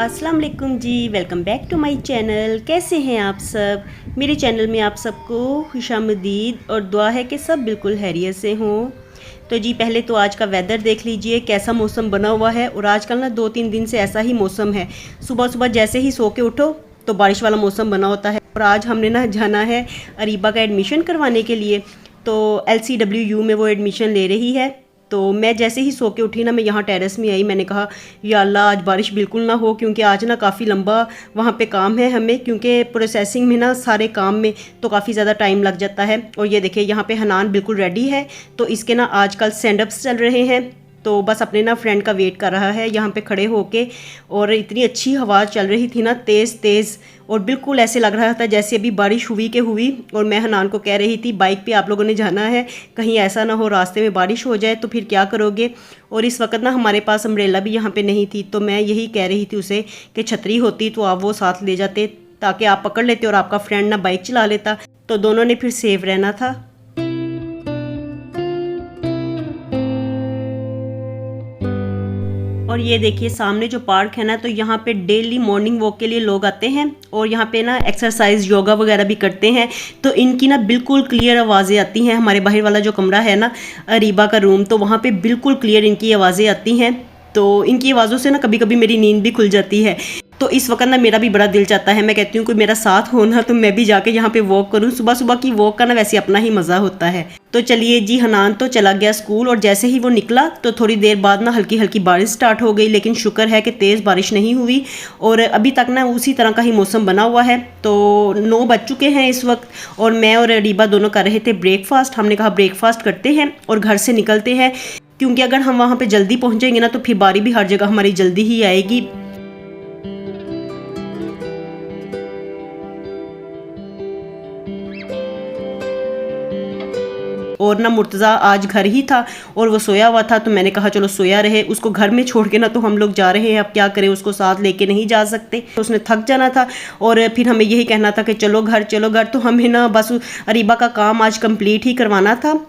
अस्सलाम वालेकुम जी, welcome back to my channel. कैसे हैं आप सब? मेरे चैनल में आप सबको खुशामदीद और दुआ है कि सब बिल्कुल खैरियत से हों। तो जी पहले तो आज का वेदर देख लीजिए, कैसा मौसम बना हुआ है। और आजकल ना 2-3 दिन से ऐसा ही मौसम है, सुबह सुबह जैसे ही सो के उठो तो बारिश वाला मौसम बना होता है। और आज हमने ना जाना है अरीबा का एडमिशन करवाने के लिए, तो LCWU में वो एडमिशन ले रही है। तो मैं जैसे ही सो के उठी ना, मैं यहाँ टेरेस में आई, मैंने कहा या अल्लाह आज बारिश बिल्कुल ना हो, क्योंकि आज ना काफ़ी लंबा वहाँ पे काम है हमें, क्योंकि प्रोसेसिंग में ना सारे काम में तो काफ़ी ज़्यादा टाइम लग जाता है। और ये देखिए यहाँ पे हनान बिल्कुल रेडी है, तो इसके ना आजकल स्टैंडअप्स चल रहे हैं, तो बस अपने ना फ्रेंड का वेट कर रहा है यहाँ पे खड़े होके। और इतनी अच्छी हवा चल रही थी ना, तेज़ तेज़, और बिल्कुल ऐसे लग रहा था जैसे अभी बारिश हुई के हुई। और मैं हनान को कह रही थी बाइक पे आप लोगों ने जाना है, कहीं ऐसा ना हो रास्ते में बारिश हो जाए तो फिर क्या करोगे। और इस वक्त ना हमारे पास अम्ब्रेला भी यहाँ पे नहीं थी, तो मैं यही कह रही थी उसे कि छतरी होती तो आप वो साथ ले जाते, ताकि आप पकड़ लेते और आपका फ्रेंड ना बाइक चला लेता, तो दोनों ने फिर सेफ रहना था। और ये देखिए सामने जो पार्क है ना, तो यहाँ पे डेली मॉर्निंग वॉक के लिए लोग आते हैं और यहाँ पे ना एक्सरसाइज योगा वगैरह भी करते हैं। तो इनकी ना बिल्कुल क्लियर आवाज़ें आती हैं। हमारे बाहर वाला जो कमरा है ना, अरीबा का रूम, तो वहाँ पे बिल्कुल क्लियर इनकी आवाज़ें आती हैं। तो इनकी आवाज़ों से ना कभी कभी मेरी नींद भी खुल जाती है। तो इस वक्त ना मेरा भी बड़ा दिल चाहता है, मैं कहती हूँ कोई मेरा साथ हो ना, तो मैं भी जाके यहाँ पे वॉक करूँ। सुबह सुबह की वॉक का ना वैसे अपना ही मज़ा होता है। तो चलिए जी, हनान तो चला गया स्कूल, और जैसे ही वो निकला तो थोड़ी देर बाद ना हल्की हल्की बारिश स्टार्ट हो गई, लेकिन शुक्र है कि तेज़ बारिश नहीं हुई। और अभी तक ना उसी तरह का ही मौसम बना हुआ है। तो 9 बज चुके हैं इस वक्त, और मैं और अरीबा दोनों कर रहे थे ब्रेकफास्ट। हमने कहा ब्रेकफास्ट करते हैं और घर से निकलते हैं, क्योंकि अगर हम वहाँ पे जल्दी पहुँचेंगे ना तो फिर बारी भी हर जगह हमारी जल्दी ही आएगी। और ना मुर्तज़ा आज घर ही था और वो सोया हुआ था, तो मैंने कहा चलो सोया रहे, उसको घर में छोड़ के ना तो हम लोग जा रहे हैं, अब क्या करें, उसको साथ लेके नहीं जा सकते, तो उसने थक जाना था। और फिर हमें यही कहना था कि चलो घर चलो घर। तो हमें ना बस अरीबा का काम आज कंप्लीट ही करवाना था।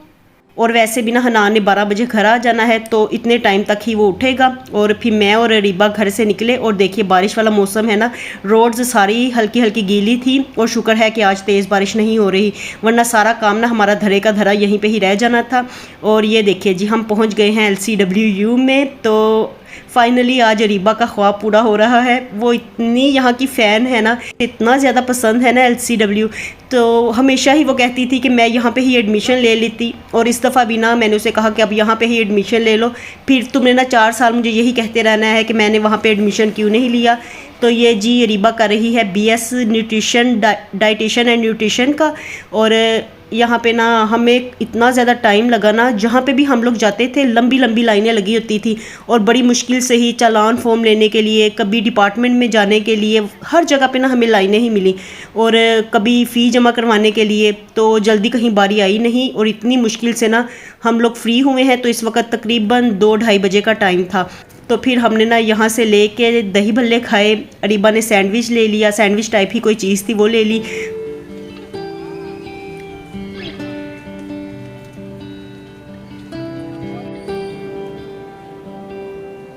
और वैसे भी ना हनान ने 12 बजे घर आ जाना है, तो इतने टाइम तक ही वो उठेगा। और फिर मैं और अरीबा घर से निकले, और देखिए बारिश वाला मौसम है ना, रोड्स सारी हल्की हल्की गीली थी। और शुक्र है कि आज तेज़ बारिश नहीं हो रही, वरना सारा काम ना हमारा धरे का धरा यहीं पे ही रह जाना था। और ये देखिए जी, हम पहुंच गए हैं LCWU में। तो फाइनली आज अरीबा का ख्वाब पूरा हो रहा है। वो इतनी यहाँ की फ़ैन है ना, इतना ज़्यादा पसंद है ना LCW, तो हमेशा ही वो कहती थी कि मैं यहाँ पे ही एडमिशन ले लेती। और इस दफ़ा भी ना मैंने उसे कहा कि अब यहाँ पे ही एडमिशन ले लो, फिर तुमने ना 4 साल मुझे यही कहते रहना है कि मैंने वहाँ पे एडमिशन क्यों नहीं लिया। तो ये जी अरीबा कर रही है BS nutrition, dietitian and nutrition का। और यहाँ पे ना हमें इतना ज़्यादा टाइम लगा ना, जहाँ पे भी हम लोग जाते थे लंबी लंबी लाइनें लगी होती थी, और बड़ी मुश्किल से ही चालान फॉर्म लेने के लिए, कभी डिपार्टमेंट में जाने के लिए, हर जगह पे ना हमें लाइनें ही मिली। और कभी फ़ी जमा करवाने के लिए, तो जल्दी कहीं बारी आई नहीं, और इतनी मुश्किल से ना हम लोग फ्री हुए हैं। तो इस वक्त तकरीबन 2-2:30 बजे का टाइम था। तो फिर हमने ना यहाँ से लेके दही भल्ले खाए, अरीबा ने सैंडविच ले लिया, सैंडविच टाइप ही कोई चीज़ थी वो ले ली।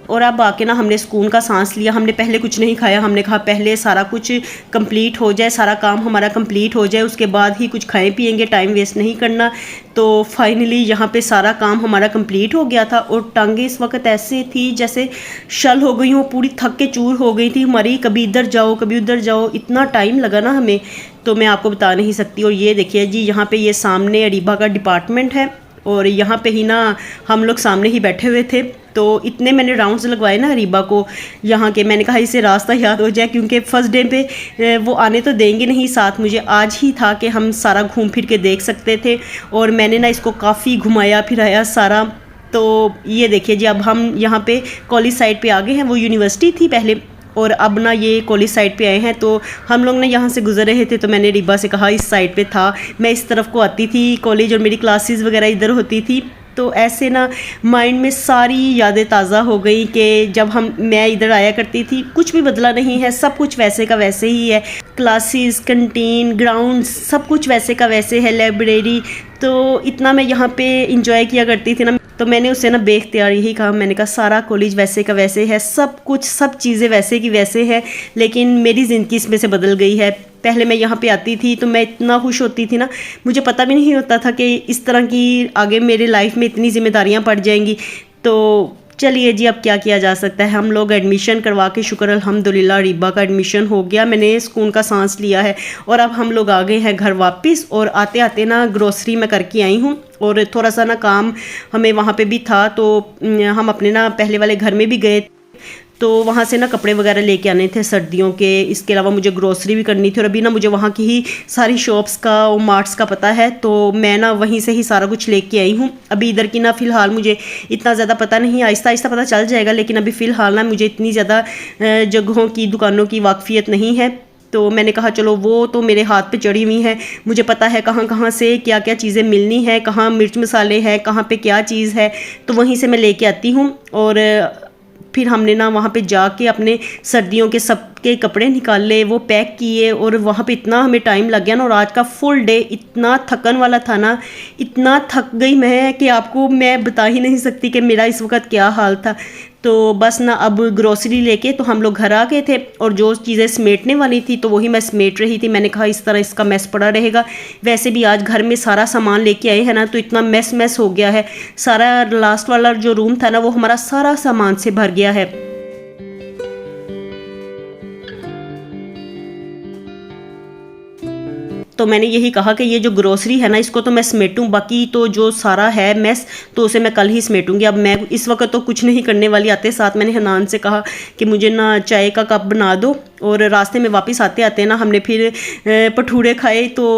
और अब आके ना हमने सुकून का सांस लिया। हमने पहले कुछ नहीं खाया, हमने कहा पहले सारा कुछ कंप्लीट हो जाए, सारा काम हमारा कंप्लीट हो जाए, उसके बाद ही कुछ खाएं पिएंगे, टाइम वेस्ट नहीं करना। तो फाइनली यहाँ पे सारा काम हमारा कंप्लीट हो गया था। और टांगे इस वक्त ऐसे थी जैसे शल हो गई हो, पूरी थक के चूर हो गई थी हमारी, कभी इधर जाओ कभी उधर जाओ, इतना टाइम लगा ना हमें, तो मैं आपको बता नहीं सकती। और ये देखिए जी, यहाँ पे ये सामने अरीबा का डिपार्टमेंट है, और यहाँ पे ही ना हम लोग सामने ही बैठे हुए थे। तो इतने मैंने राउंड्स लगवाए ना अरीबा को यहाँ के, मैंने कहा इसे रास्ता याद हो जाए, क्योंकि फर्स्ट डे पे वो आने तो देंगे नहीं साथ, मुझे आज ही था कि हम सारा घूम फिर के देख सकते थे। और मैंने ना इसको काफ़ी घुमाया फिराया सारा। तो ये देखिए जी, अब हम यहाँ पे कॉलेज साइड पे आ गए हैं। वो यूनिवर्सिटी थी पहले, और अब ना ये कॉलेज साइड पे आए हैं। तो हम लोग ना यहाँ से गुजर रहे थे, तो मैंने रिबा से कहा इस साइड पे था, मैं इस तरफ को आती थी कॉलेज, और मेरी क्लासेस वगैरह इधर होती थी। तो ऐसे ना माइंड में सारी यादें ताज़ा हो गई कि जब मैं इधर आया करती थी। कुछ भी बदला नहीं है, सब कुछ वैसे का वैसे ही है। क्लासेस, कैंटीन, ग्राउंड, सब कुछ वैसे का वैसे है। लाइब्रेरी, तो इतना मैं यहाँ पे इंजॉय किया करती थी ना। तो मैंने उससे ना बेख्तियार यही कहा, मैंने कहा सारा कॉलेज वैसे का वैसे है, सब कुछ सब चीज़ें वैसे की वैसे है, लेकिन मेरी ज़िंदगी इसमें से बदल गई है। पहले मैं यहाँ पे आती थी तो मैं इतना खुश होती थी ना, मुझे पता भी नहीं होता था कि इस तरह की आगे मेरे लाइफ में इतनी जिम्मेदारियाँ पड़ जाएंगी। तो चलिए जी, अब क्या किया जा सकता है। हम लोग एडमिशन करवा के शुक्र अल्हम्दुलिल्लाह रीबा का एडमिशन हो गया, मैंने सुकून का सांस लिया है। और अब हम लोग आ गए हैं घर वापस, और आते आते ना ग्रोसरी मैं करके आई हूँ, और थोड़ा सा ना काम हमें वहाँ पे भी था, तो हम अपने ना पहले वाले घर में भी गए, तो वहाँ से ना कपड़े वगैरह लेके आने थे सर्दियों के। इसके अलावा मुझे ग्रोसरी भी करनी थी, और अभी ना मुझे वहाँ की ही सारी शॉप्स का और मार्ट्स का पता है, तो मैं ना वहीं से ही सारा कुछ लेके आई हूँ। अभी इधर की ना फ़िलहाल मुझे इतना ज़्यादा पता नहीं, आहिस्ता आहिस्ता पता चल जाएगा, लेकिन अभी फ़िलहाल ना मुझे इतनी ज़्यादा जगहों की दुकानों की वाकफ़ियत नहीं है। तो मैंने कहा चलो वो तो मेरे हाथ पे चढ़ी हुई है, मुझे पता है कहाँ कहाँ से क्या क्या चीज़ें मिलनी है, कहाँ मिर्च मसाले हैं, कहाँ पे क्या चीज़ है, तो वहीं से मैं लेके आती हूँ। और फिर हमने ना वहाँ पे जाके अपने सर्दियों के सबके कपड़े निकाले, वो पैक किए, और वहाँ पे इतना हमें टाइम लग गया ना। और आज का फुल डे इतना थकन वाला था ना, इतना थक गई मैं कि आपको मैं बता ही नहीं सकती कि मेरा इस वक्त क्या हाल था। तो बस ना अब ग्रोसरी लेके तो हम लोग घर आ गए थे, और जो चीज़ें समेटने वाली थी तो वही मैं समेट रही थी। मैंने कहा इस तरह इसका मैस पड़ा रहेगा, वैसे भी आज घर में सारा सामान लेके आए हैं ना, तो इतना मैस हो गया है सारा। लास्ट वाला जो रूम था ना वो हमारा सारा सामान से भर गया है। तो मैंने यही कहा कि ये जो ग्रोसरी है ना इसको तो मैं समेटूं, बाकी तो जो सारा है मैस तो उसे मैं कल ही समेटूंगी। अब मैं इस वक्त तो कुछ नहीं करने वाली। आते साथ मैंने हनान से कहा कि मुझे ना चाय का कप बना दो, और रास्ते में वापस आते आते ना हमने फिर भटूरे खाए। तो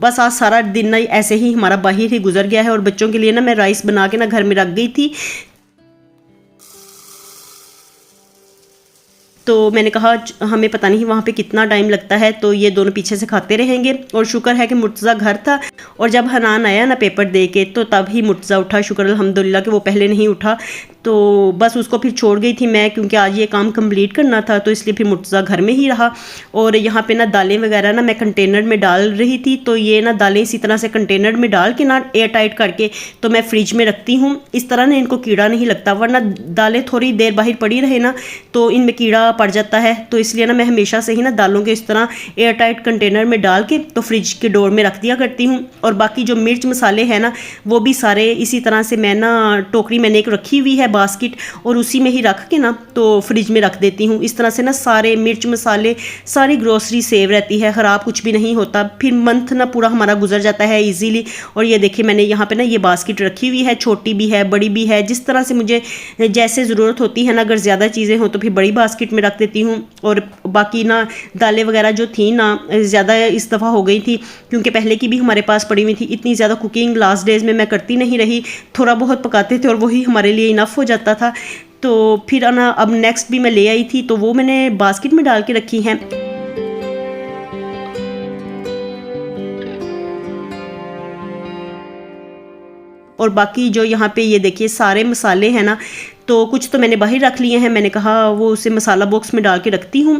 बस आज सारा दिन ना ऐसे ही हमारा बाहर ही गुजर गया है। और बच्चों के लिए ना मैं राइस बना के ना घर में रख गई थी, तो मैंने कहा हमें पता नहीं वहाँ पे कितना टाइम लगता है, तो ये दोनों पीछे से खाते रहेंगे। और शुक्र है कि मुर्तज़ा घर था, और जब हनान आया ना पेपर दे के तो तब ही मुर्तज़ा उठा, शुक्र अल्हम्दुलिल्लाह कि वो पहले नहीं उठा। तो बस उसको फिर छोड़ गई थी मैं, क्योंकि आज ये काम कंप्लीट करना था, तो इसलिए फिर मुर्तज़ा घर में ही रहा। और यहाँ पे ना दालें वगैरह ना मैं कंटेनर में डाल रही थी, तो ये ना दालें इसी तरह से कंटेनर में डाल के ना एयर टाइट करके तो मैं फ्रिज में रखती हूँ। इस तरह ना इनको कीड़ा नहीं लगता, वरना दालें थोड़ी देर बाहर पड़ी रहे ना तो इनमें कीड़ा पड़ जाता है। तो इसलिए ना मैं हमेशा से ही ना दालों के इस तरह एयर टाइट कंटेनर में डाल के तो फ्रिज के डोर में रख दिया करती हूँ। और बाकी जो मिर्च मसाले हैं ना वो भी सारे इसी तरह से मैं ना टोकरी मैंने एक रखी हुई है बास्केट, और उसी में ही रख के ना तो फ्रिज में रख देती हूँ। इस तरह से ना सारे मिर्च मसाले सारी ग्रोसरी सेव रहती है, ख़राब कुछ भी नहीं होता, फिर मंथ ना पूरा हमारा गुजर जाता है इजीली। और ये देखिए मैंने यहाँ पे ना ये बास्केट रखी हुई है, छोटी भी है बड़ी भी है, जिस तरह से मुझे जैसे ज़रूरत होती है ना, अगर ज़्यादा चीज़ें हो तो फिर बड़ी बास्केट में रख देती हूँ। और बाकी ना दालें वगैरह जो थी ना ज़्यादा इस दफ़ा हो गई थी, क्योंकि पहले की भी हमारे पास पड़ी हुई थी। इतनी ज़्यादा कुकिंग लास्ट डेज़ में मैं करती नहीं रही, थोड़ा बहुत पकाते थे और वही हमारे लिए इनफ हो जाता था। तो फिर ना अब नेक्स्ट भी मैं ले आई थी, तो वो मैंने बास्केट में डाल के रखी हैं। और बाकी जो यहाँ पे ये देखिए सारे मसाले हैं ना, तो कुछ तो मैंने बाहर रख लिए हैं, मैंने कहा वो उसे मसाला बॉक्स में डाल के रखती हूँ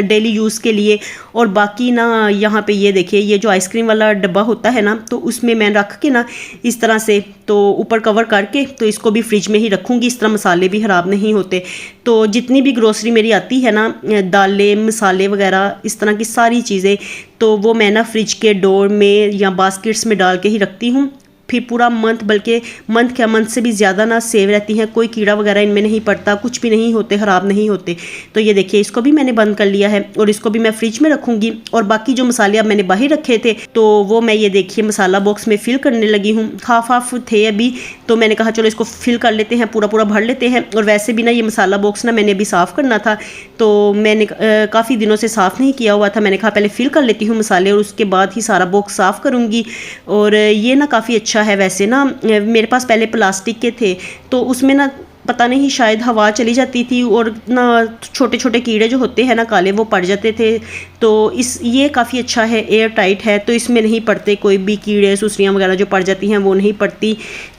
डेली यूज़ के लिए। और बाकी ना यहाँ पे ये देखिए ये जो आइसक्रीम वाला डब्बा होता है ना, तो उसमें मैं रख के ना इस तरह से तो ऊपर कवर करके तो इसको भी फ्रिज में ही रखूँगी, इस तरह मसाले भी ख़राब नहीं होते। तो जितनी भी ग्रोसरी मेरी आती है ना, दालें मसाले वगैरह इस तरह की सारी चीज़ें, तो वो मैं ना फ्रिज के डोर में या बास्केट्स में डाल के ही रखती हूँ। फिर पूरा मंथ, बल्कि मंथ से भी ज़्यादा ना सेव रहती हैं, कोई कीड़ा वगैरह इनमें नहीं पड़ता, कुछ भी नहीं होते, ख़राब नहीं होते। तो ये देखिए इसको भी मैंने बंद कर लिया है, और इसको भी मैं फ्रिज में रखूँगी। और बाकी जो मसाले अब मैंने बाहर रखे थे तो वो मैं ये देखिए मसाला बॉक्स में फ़िल करने लगी हूँ। हाफ थे अभी, तो मैंने कहा चलो इसको फिल कर लेते हैं, पूरा भर लेते हैं। और वैसे भी ना ये मसाला बॉक्स ना मैंने अभी साफ़ करना था, तो मैंने काफ़ी दिनों से साफ़ नहीं किया हुआ था। मैंने कहा पहले फ़िल कर लेती हूँ मसाले, और उसके बाद ही सारा बॉक्स साफ़ करूँगी। और ये ना काफ़ी अच्छा है। वैसे ना मेरे पास पहले प्लास्टिक के थे, तो उसमें ना पता नहीं शायद हवा चली जाती थी, और ना छोटे छोटे कीड़े जो होते हैं ना काले, वो पड़ जाते थे। तो ये काफ़ी अच्छा है, एयर टाइट है, तो इसमें नहीं पड़ते कोई भी कीड़े सुसरियाँ वगैरह जो पड़ जाती हैं वो नहीं पड़ती।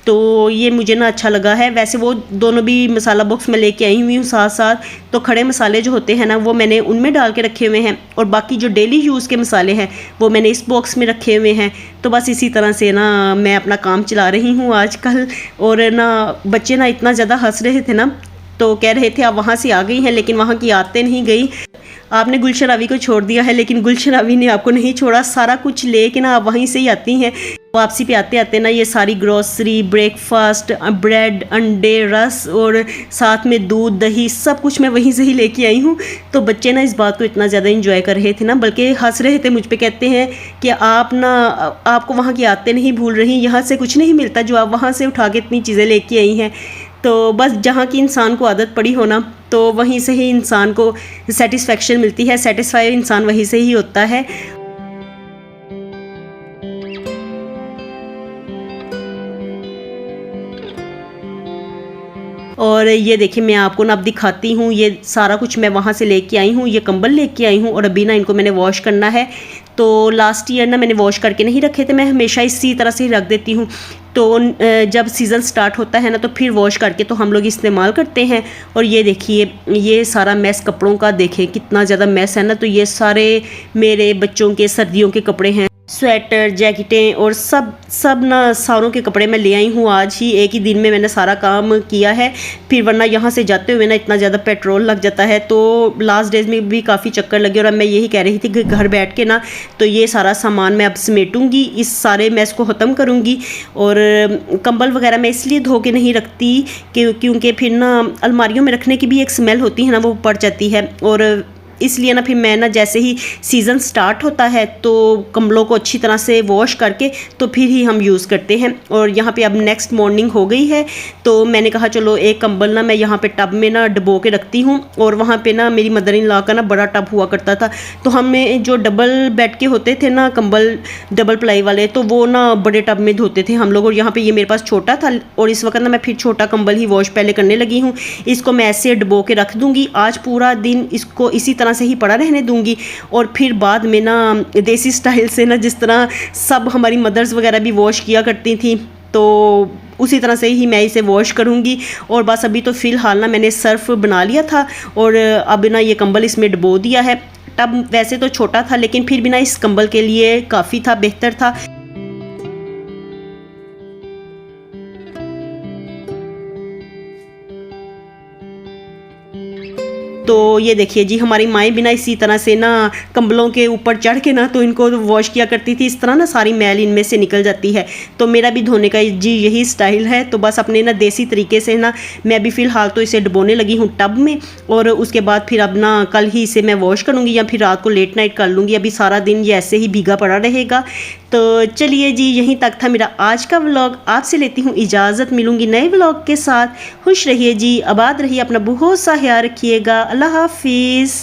तो ये मुझे ना अच्छा लगा है। वैसे वो दोनों भी मसाला बॉक्स में लेके आई हुई हूँ साथ साथ, तो खड़े मसाले जो होते हैं ना वो मैंने उनमें डाल के रखे हुए हैं, और बाकी जो डेली यूज़ के मसाले हैं वो मैंने इस बॉक्स में रखे हुए हैं। तो बस इसी तरह से ना मैं अपना काम चला रही हूँ आजकल। और ना बच्चे ना इतना ज़्यादा हंस रहे थे ना, तो कह रहे थे आप वहाँ से आ गई हैं, लेकिन वहाँ की आते नहीं गई। आपने गुलशन रावी को छोड़ दिया है, लेकिन गुलशन रावी ने आपको नहीं छोड़ा। सारा कुछ लेके ना आप वहीं से ही आती हैं। वापसी पे आते आते ना ये सारी ग्रोसरी, ब्रेकफास्ट, ब्रेड, अंडे, रस और साथ में दूध, दही, सब कुछ मैं वहीं से ही लेके आई हूँ। तो बच्चे ना इस बात को इतना ज़्यादा इंजॉय कर रहे थे ना, बल्कि हंस रहे थे मुझ पे, कहते हैं कि आप ना आपको वहाँ की आते नहीं भूल रही, यहाँ से कुछ नहीं मिलता जो आप वहाँ से उठा के इतनी चीज़ें लेके आई हैं। तो बस जहाँ की इंसान को आदत पड़ी हो ना, तो वहीं से ही इंसान को सेटिस्फेक्शन मिलती है, सेटिस्फाई इंसान वहीं से ही होता है। और ये देखिए मैं आपको ना अब दिखाती हूँ, ये सारा कुछ मैं वहाँ से लेके आई हूँ। ये कंबल लेके आई हूँ और अभी ना इनको मैंने वॉश करना है। तो लास्ट ईयर ना मैंने वॉश करके नहीं रखे थे, मैं हमेशा इसी तरह से ही रख देती हूँ। तो जब सीज़न स्टार्ट होता है ना तो फिर वॉश करके तो हम लोग इस्तेमाल करते हैं। और ये देखिए ये सारा मैस कपड़ों का, देखें कितना ज़्यादा मैस है ना। तो ये सारे मेरे बच्चों के सर्दियों के कपड़े हैं, स्वेटर, जैकेटें और सब ना सारों के कपड़े मैं ले आई हूँ। आज ही एक ही दिन में मैंने सारा काम किया है, फिर वरना यहाँ से जाते हुए ना इतना ज़्यादा पेट्रोल लग जाता है। तो लास्ट डेज में भी काफ़ी चक्कर लगे, और अब मैं यही कह रही थी कि घर बैठ के ना तो ये सारा सामान मैं अब समेटूँगी, इस सारे मैस को ख़त्म करूँगी। और कंबल वगैरह मैं इसलिए धो के नहीं रखती क्योंकि फिर ना अलमारियों में रखने की भी एक स्मेल होती है ना, वो पड़ जाती है। और इसलिए ना फिर मैं ना जैसे ही सीज़न स्टार्ट होता है तो कंबलों को अच्छी तरह से वॉश करके तो फिर ही हम यूज़ करते हैं। और यहाँ पे अब नेक्स्ट मॉर्निंग हो गई है, तो मैंने कहा चलो एक कंबल ना मैं यहाँ पे टब में ना डुबो के रखती हूँ। और वहाँ पे ना मेरी मदर इन लॉ का ना बड़ा टब हुआ करता था, तो हमें जो डबल बेड के होते थे ना कंबल, डबल प्लाई वाले, तो वो ना बड़े टब में धोते थे हम लोग। और यहाँ पे ये मेरे पास छोटा था, और इस वक्त ना मैं फिर छोटा कंबल ही वॉश पहले करने लगी हूँ। इसको मैं ऐसे डुबो के रख दूँगी, आज पूरा दिन इसको इसी तरह से ही पड़ा रहने दूंगी। और फिर बाद में ना देसी स्टाइल से ना, जिस तरह सब हमारी मदर्स वगैरह भी वॉश किया करती थी, तो उसी तरह से ही मैं इसे वॉश करूंगी। और बस अभी तो फ़िलहाल ना मैंने सर्फ बना लिया था, और अब ना ये कंबल इसमें डुबो दिया है। टब वैसे तो छोटा था, लेकिन फिर भी ना इस कंबल के लिए काफ़ी था, बेहतर था। तो ये देखिए जी हमारी माएँ भी ना इसी तरह से ना कंबलों के ऊपर चढ़ के ना तो इनको वॉश किया करती थी। इस तरह ना सारी मैल इनमें से निकल जाती है। तो मेरा भी धोने का जी यही स्टाइल है। तो बस अपने ना देसी तरीके से ना मैं भी फ़िलहाल तो इसे डुबोने लगी हूँ टब में, और उसके बाद फिर अब ना कल ही इसे मैं वॉश करूँगी, या फिर रात को लेट नाइट कर लूँगी। अभी सारा दिन ये ऐसे ही भीगा पड़ा रहेगा। तो चलिए जी यहीं तक था मेरा आज का व्लॉग। आपसे लेती हूँ इजाज़त, मिलूँगी नए व्लॉग के साथ। खुश रहिए जी, आबाद रहिए, अपना बहुत सा ख्याल रखिएगा। अल्लाह हाफिज़।